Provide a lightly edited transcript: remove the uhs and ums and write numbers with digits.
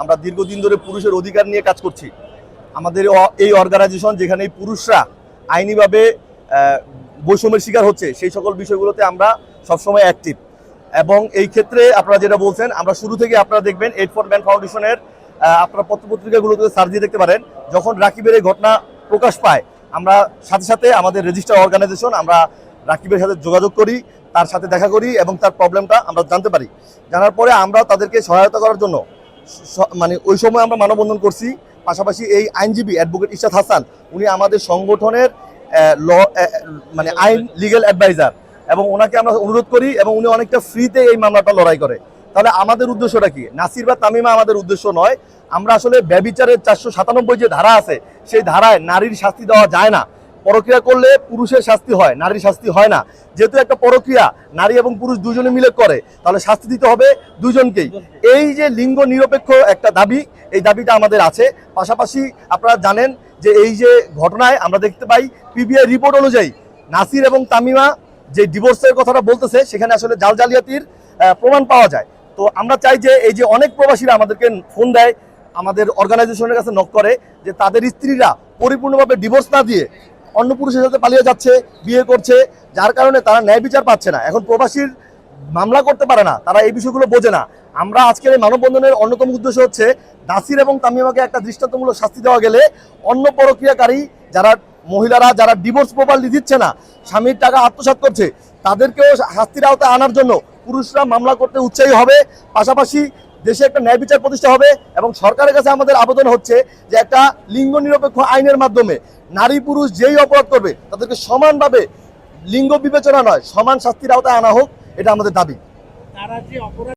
আমরা দীর্ঘদিন ধরে পুরুষের অধিকার নিয়ে কাজ করছি। আমাদের এই অর্গানাইজেশন যেখানে পুরুষরা আইনিভাবে বৈষম্যের শিকার হচ্ছে সেই সকল বিষয়গুলোতে আমরা সবসময় অ্যাক্টিভ। এবং এই ক্ষেত্রে আপনারা যেটা বলছেন, আমরা শুরু থেকে আপনারা দেখবেন এইড ফর ম্যান ফাউন্ডেশনের আপনারা পত্রপত্রিকাগুলোতে সার্চ দিয়ে দেখতে পারেন, যখন রাকিবের এই ঘটনা প্রকাশ পায় আমরা সাথে সাথে আমাদের রেজিস্টার অর্গানাইজেশন আমরা রাকিবের সাথে যোগাযোগ করি, তার সাথে দেখা করি এবং তার প্রবলেমটা আমরা জানতে পারি। জানার পরে আমরা তাদেরকে সহায়তা করার জন্য মানে ওই সময় আমরা মানববন্ধন করছি। পাশাপাশি এই আইনজীবী অ্যাডভোকেট ইরশাদ হাসান, উনি আমাদের সংগঠনের ল মানে আইন লিগ্যাল অ্যাডভাইজার, এবং ওনাকে আমরা অনুরোধ করি এবং উনি অনেকটা ফ্রিতে এই মামলাটা লড়াই করে। তাহলে আমাদের উদ্দেশ্যটা কি? নাসির বা তামিমা আমাদের উদ্দেশ্য নয়। আমরা আসলে ব্যভিচারের 497 যে ধারা আছে সেই ধারায় নারীর শাস্তি দেওয়া যায় না। পরক্রিয়া করলে পুরুষের শাস্তি হয়, নারীর শাস্তি হয় না। যেহেতু একটা পরক্রিয়া নারী এবং পুরুষ দুজনে মিলে করে, তাহলে শাস্তি দিতে হবে দুজনকেই। এই যে লিঙ্গ নিরপেক্ষ একটা দাবি, এই দাবিটা আমাদের আছে। পাশাপাশি আপনারা জানেন যে এই যে ঘটনায় আমরা দেখতে পাই পিবিআই রিপোর্ট অনুযায়ী নাসির এবং তামিমা যে ডিভোর্সের কথাটা বলতেছে সেখানে আসলে জাল জালিয়াতির প্রমাণ পাওয়া যায়। তো আমরা চাই যে এই যে অনেক প্রবাসীরা আমাদেরকে ফোন দেয়, আমাদের অর্গানাইজেশনের কাছে নক করে যে তাদের স্ত্রীরা পরিপূর্ণভাবে ডিভোর্স না দিয়ে অন্য পুরুষের সাথে পালিয়ে যাচ্ছে, বিয়ে করছে, যার কারণে তারা ন্যায় বিচার পাচ্ছে না। এখন প্রবাসীর মামলা করতে পারে না, তারা এই বিষয়গুলো বোঝে না। আমরা আজকের এই মানববন্ধনের অন্যতম উদ্দেশ্য হচ্ছে নাসির এবং তামিমাকে একটা দৃষ্টান্তমূলক শাস্তি দেওয়া গেলে অন্য পরক্রিয়াকারী যারা মহিলারা যারা ডিভোর্স প্রপারলি দিচ্ছে না, স্বামীর টাকা আত্মসাৎ করছে, তাদেরকেও শাস্তির আওতায় আনার জন্য পুরুষরা মামলা করতে উৎসাহী হবে। পাশাপাশি দেশে একটা ন্যায় বিচার প্রতিষ্ঠা হবে এবং সরকারের কাছে আমাদের আবেদন হচ্ছে যে একটা লিঙ্গ নিরপেক্ষ আইনের মাধ্যমে নারী পুরুষ যেই অপরাধ করবে তাদেরকে সমানভাবে, লিঙ্গ বিবেচনা নয়, সমান শাস্তির আওতায় আনা হোক, এটা আমাদের দাবি।